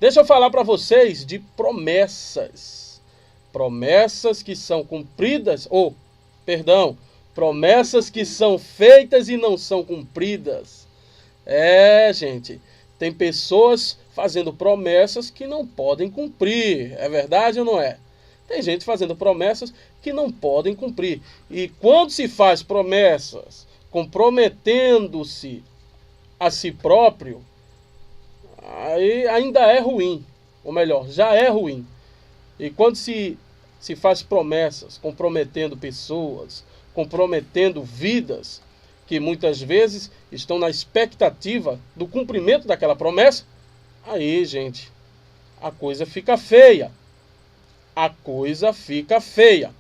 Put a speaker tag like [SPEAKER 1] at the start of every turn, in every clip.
[SPEAKER 1] Deixa eu falar para vocês de promessas. Promessas que são cumpridas, promessas que são feitas e não são cumpridas. Gente, tem pessoas fazendo promessas que não podem cumprir. É verdade ou não é? Tem gente fazendo promessas que não podem cumprir. E quando se faz promessas comprometendo-se a si próprio, aí ainda é ruim. Ou melhor, já é ruim. E quando se faz promessas comprometendo pessoas, comprometendo vidas, que muitas vezes estão na expectativa do cumprimento daquela promessa, aí, gente, a coisa fica feia. A coisa fica feia.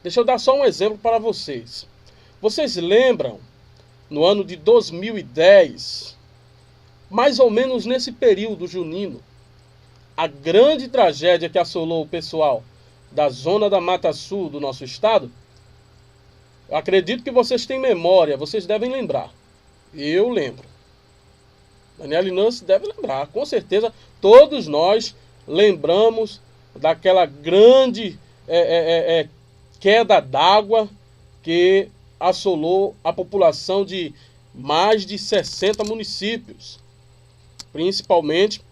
[SPEAKER 1] Deixa eu dar só um exemplo para vocês. Vocês lembram, no ano de 2010, mais ou menos nesse período junino, a grande tragédia que assolou o pessoal da zona da Mata Sul do nosso estado? Eu acredito que vocês têm memória, vocês devem lembrar. Eu lembro. Daniel Inácio deve lembrar. Com certeza, todos nós lembramos daquela grande queda d'água que assolou a população de mais de 60 municípios. Principalmente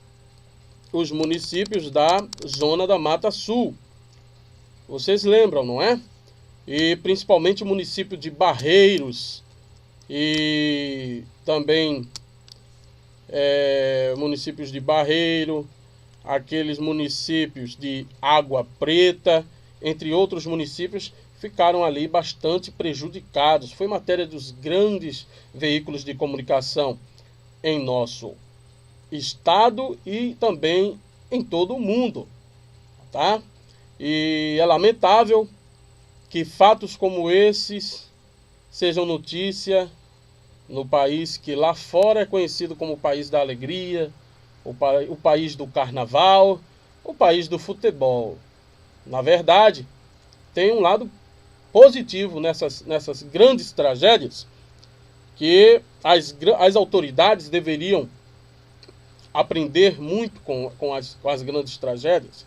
[SPEAKER 1] os municípios da zona da Mata Sul. Vocês lembram, não é? E principalmente o município de Barreiros e também municípios de Barreiro, aqueles municípios de Água Preta, entre outros municípios, ficaram ali bastante prejudicados. Foi matéria dos grandes veículos de comunicação em nosso estado e também em todo o mundo, tá? E é lamentável que fatos como esses sejam notícia no país que lá fora é conhecido como o país da alegria, o país do carnaval, o país do futebol. Na verdade, tem um lado positivo nessas grandes tragédias, que as autoridades deveriam aprender muito com as grandes tragédias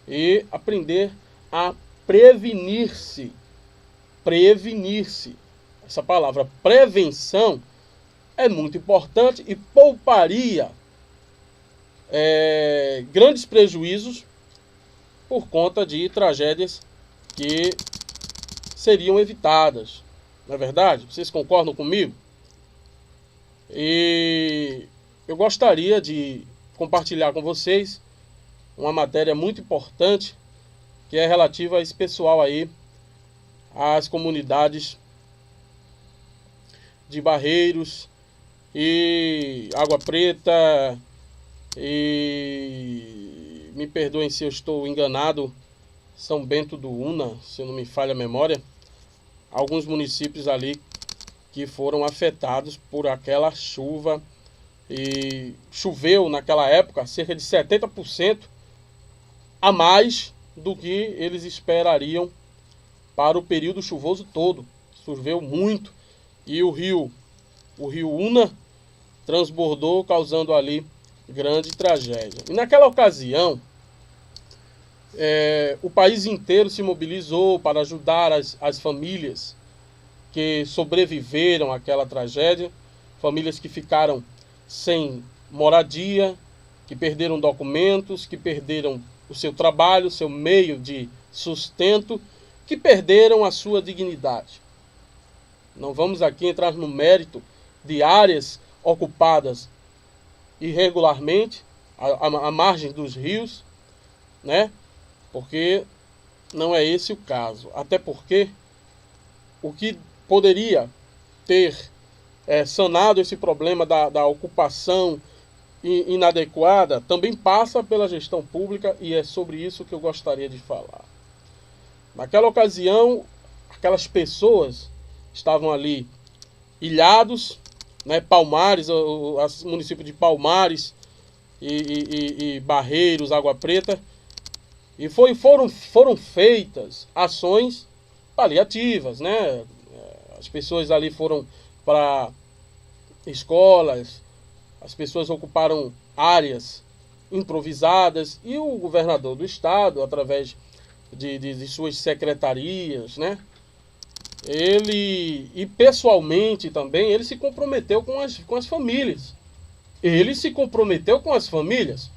[SPEAKER 1] e aprender a prevenir-se. Prevenir-se. Essa palavra prevenção é muito importante e pouparia grandes prejuízos por conta de tragédias que seriam evitadas. Não é verdade? Vocês concordam comigo? E eu gostaria de compartilhar com vocês uma matéria muito importante que é relativa a esse pessoal aí, às comunidades de Barreiros e Água Preta e, me perdoem se eu estou enganado, São Bento do Una, se não me falha a memória, alguns municípios ali que foram afetados por aquela chuva. E choveu naquela época cerca de 70% a mais do que eles esperariam para o período chuvoso todo. Choveu muito e o rio Una transbordou, causando ali grande tragédia. E naquela ocasião, o país inteiro se mobilizou para ajudar as famílias que sobreviveram àquela tragédia, famílias que ficaram sem moradia, que perderam documentos, que perderam o seu trabalho, o seu meio de sustento, que perderam a sua dignidade. Não vamos aqui entrar no mérito de áreas ocupadas irregularmente, à margem dos rios, né? Porque não é esse o caso. Até porque o que poderia ter sanado esse problema da ocupação inadequada também passa pela gestão pública, e é sobre isso que eu gostaria de falar. Naquela ocasião, aquelas pessoas estavam ali ilhados, né, Palmares, o município de Palmares e Barreiros, Água Preta, e foram feitas ações paliativas, né? As pessoas ali foram para escolas, as pessoas ocuparam áreas improvisadas, e o governador do estado, através de suas secretarias, né? E pessoalmente também, ele se comprometeu com as famílias. Ele se comprometeu com as famílias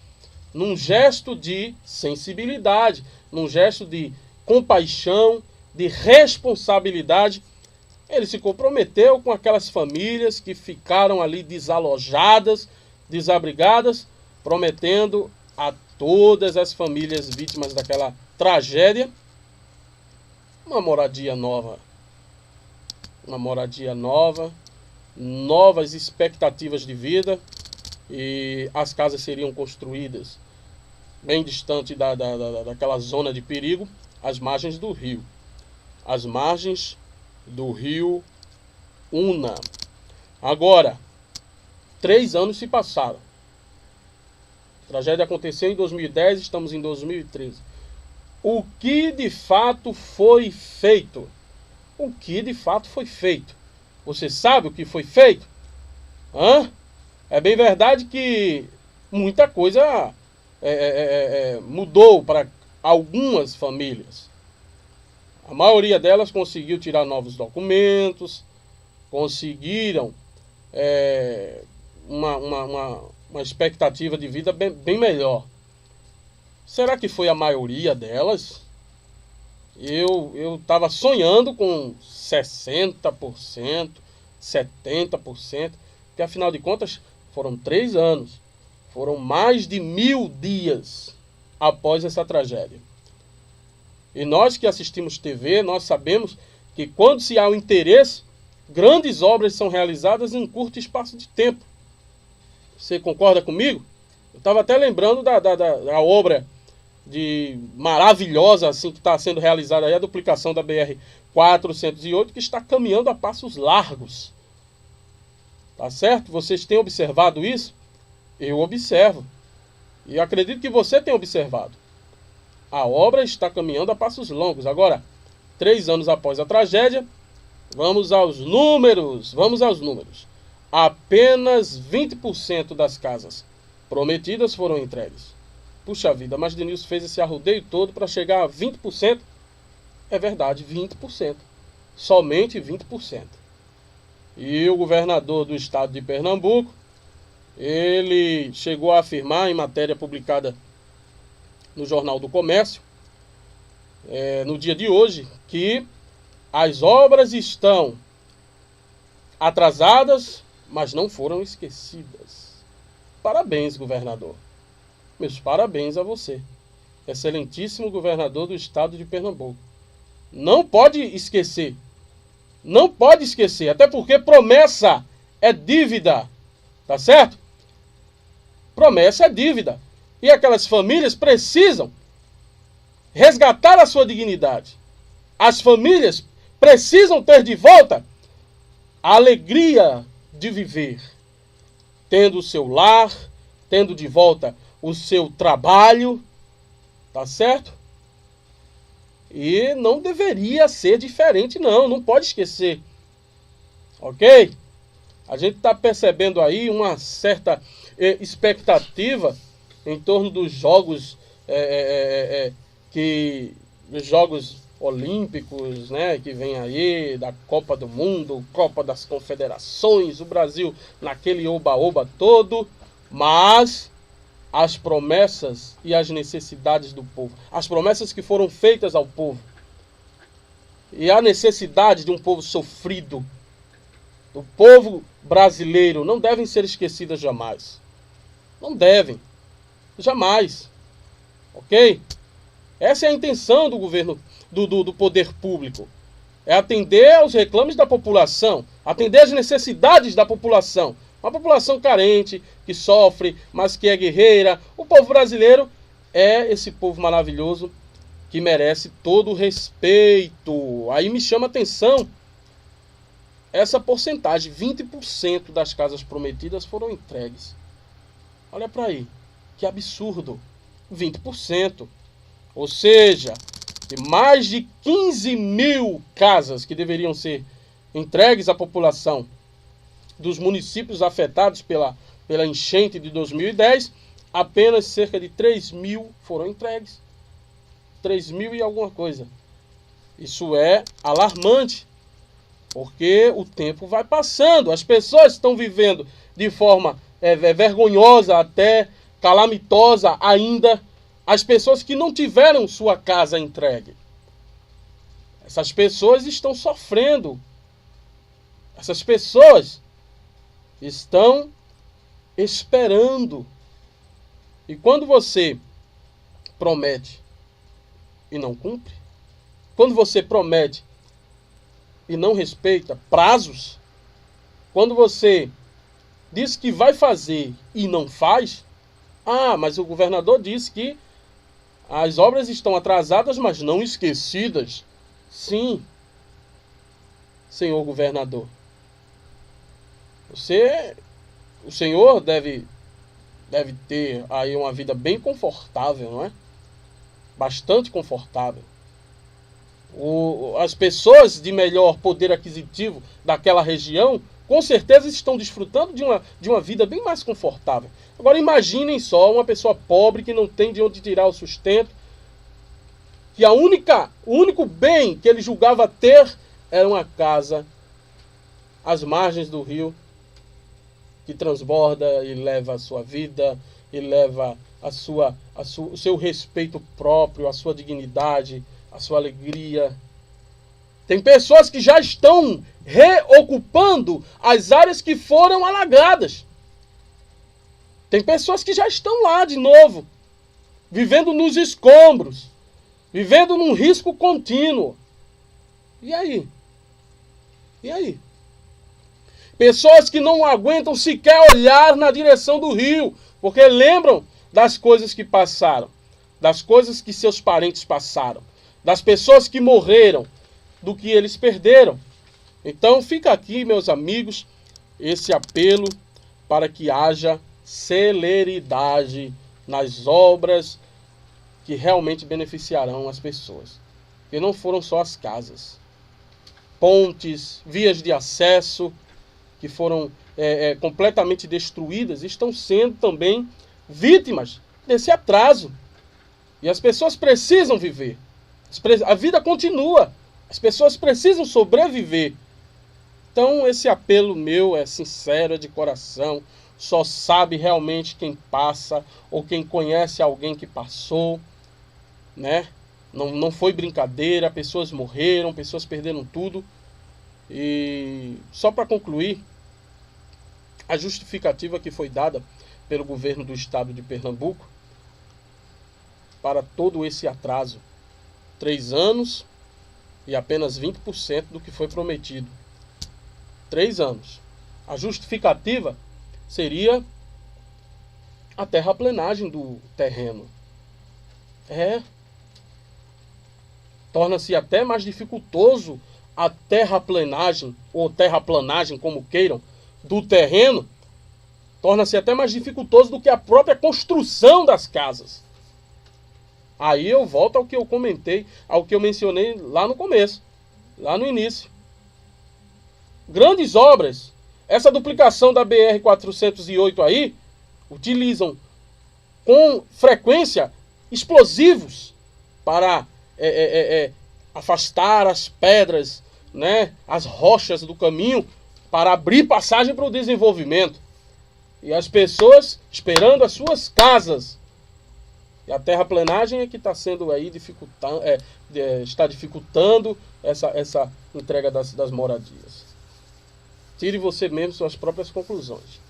[SPEAKER 1] num gesto de sensibilidade, num gesto de compaixão, de responsabilidade. Ele se comprometeu com aquelas famílias que ficaram ali desalojadas, desabrigadas, prometendo a todas as famílias vítimas daquela tragédia uma moradia nova. Uma moradia nova, novas expectativas de vida, e as casas seriam construídas bem distante daquela zona de perigo, às margens do rio. Às margens do rio Una. Agora, 3 anos se passaram. A tragédia aconteceu em 2010, estamos em 2013. O que de fato foi feito? O que de fato foi feito? Você sabe o que foi feito? É bem verdade que muita coisa mudou para algumas famílias. A maioria delas conseguiu tirar novos documentos, conseguiram uma expectativa de vida bem melhor. Será que foi a maioria delas? Eu estava sonhando com 60%, 70%, que afinal de contas foram 3 anos, foram mais de 1000 dias após essa tragédia. E nós que assistimos TV, nós sabemos que quando se há um interesse, grandes obras são realizadas em um curto espaço de tempo. Você concorda comigo? Eu estava até lembrando da obra maravilhosa assim, que está sendo realizada aí, a duplicação da BR-408, que está caminhando a passos largos. Tá certo? Vocês têm observado isso? Eu observo. E acredito que você tem observado. A obra está caminhando a passos longos. Agora, 3 anos após a tragédia, vamos aos números. Apenas 20% das casas prometidas foram entregues. Puxa vida, mas Denilson fez esse arrodeio todo para chegar a 20%. É verdade, 20%. Somente 20%. E o governador do estado de Pernambuco, ele chegou a afirmar em matéria publicada no Jornal do Comércio, no dia de hoje, que as obras estão atrasadas, mas não foram esquecidas. Parabéns, governador. Meus parabéns a você, excelentíssimo governador do estado de Pernambuco. Não pode esquecer. Não pode esquecer, até porque promessa é dívida. Tá certo? Promessa é dívida. E aquelas famílias precisam resgatar a sua dignidade. As famílias precisam ter de volta a alegria de viver, tendo o seu lar, tendo de volta o seu trabalho, tá certo? E não deveria ser diferente, não pode esquecer, ok? A gente está percebendo aí uma certa expectativa em torno dos jogos, dos Jogos Olímpicos, né, que vem aí, da Copa do Mundo, Copa das Confederações, o Brasil naquele oba-oba todo, mas as promessas e as necessidades do povo, as promessas que foram feitas ao povo, e a necessidade de um povo sofrido, do povo brasileiro, não devem ser esquecidas jamais. Não devem. Jamais. Ok? Essa é a intenção do governo, do poder público. É atender aos reclames da população, atender às necessidades da população. Uma população carente, que sofre, mas que é guerreira. O povo brasileiro é esse povo maravilhoso que merece todo o respeito. Aí me chama a atenção essa porcentagem, 20% das casas prometidas foram entregues. Olha para aí, que absurdo, 20%. Ou seja, de mais de 15 mil casas que deveriam ser entregues à população dos municípios afetados pela enchente de 2010, apenas cerca de 3.000 foram entregues. 3.000 e alguma coisa. Isso é alarmante, porque o tempo vai passando. As pessoas estão vivendo de forma vergonhosa, até calamitosa ainda. As pessoas que não tiveram sua casa entregue. Essas pessoas estão sofrendo. Essas pessoas estão esperando. E quando você promete e não cumpre, quando você promete e não respeita prazos, quando você diz que vai fazer e não faz, mas o governador disse que as obras estão atrasadas, mas não esquecidas. Sim, senhor governador. O senhor deve ter aí uma vida bem confortável, não é? Bastante confortável. As pessoas de melhor poder aquisitivo daquela região, com certeza estão desfrutando de uma vida bem mais confortável. Agora imaginem só uma pessoa pobre que não tem de onde tirar o sustento, que o único bem que ele julgava ter era uma casa às margens do rio, que transborda e leva a sua vida, e leva o seu respeito próprio, a sua dignidade, a sua alegria. Tem pessoas que já estão reocupando as áreas que foram alagadas. Tem pessoas que já estão lá de novo, vivendo nos escombros, vivendo num risco contínuo. E aí? E aí? Pessoas que não aguentam sequer olhar na direção do rio, porque lembram das coisas que passaram, das coisas que seus parentes passaram, das pessoas que morreram, do que eles perderam. Então fica aqui, meus amigos, esse apelo para que haja celeridade nas obras que realmente beneficiarão as pessoas. Que não foram só as casas. Pontes, vias de acesso que foram completamente destruídas, estão sendo também vítimas desse atraso. E as pessoas precisam viver. A vida continua. As pessoas precisam sobreviver. Então esse apelo meu é sincero, é de coração. Só sabe realmente quem passa ou quem conhece alguém que passou, né? Não foi brincadeira, pessoas morreram, pessoas perderam tudo. E só para concluir, a justificativa que foi dada pelo governo do estado de Pernambuco para todo esse atraso, 3 anos e apenas 20% do que foi prometido. 3 anos. A justificativa seria a terraplenagem do terreno. Torna-se até mais dificultoso a terraplenagem, ou terraplanagem, como queiram, do terreno. Torna-se até mais dificultoso do que a própria construção das casas. Aí eu volto ao que eu comentei, ao que eu mencionei lá no começo, lá no início. Grandes obras, essa duplicação da BR-408 aí, utilizam com frequência explosivos para afastar as pedras, né, as rochas do caminho, para abrir passagem para o desenvolvimento. E as pessoas esperando as suas casas. E a terraplenagem é que está sendo aí está dificultando essa entrega das moradias. Tire você mesmo suas próprias conclusões.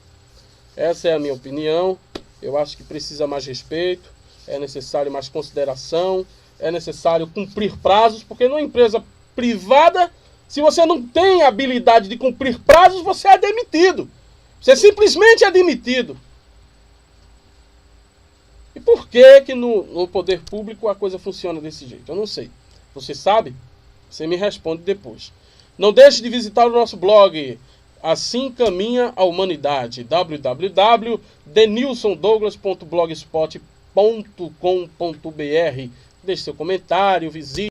[SPEAKER 1] Essa é a minha opinião. Eu acho que precisa mais respeito, é necessário mais consideração, é necessário cumprir prazos, porque numa empresa privada, se você não tem habilidade de cumprir prazos, você é demitido. Você simplesmente é demitido. E por que no poder público a coisa funciona desse jeito? Eu não sei. Você sabe? Você me responde depois. Não deixe de visitar o nosso blog Assim Caminha a Humanidade, www.denilsondouglas.blogspot.com.br. Deixe seu comentário, visite.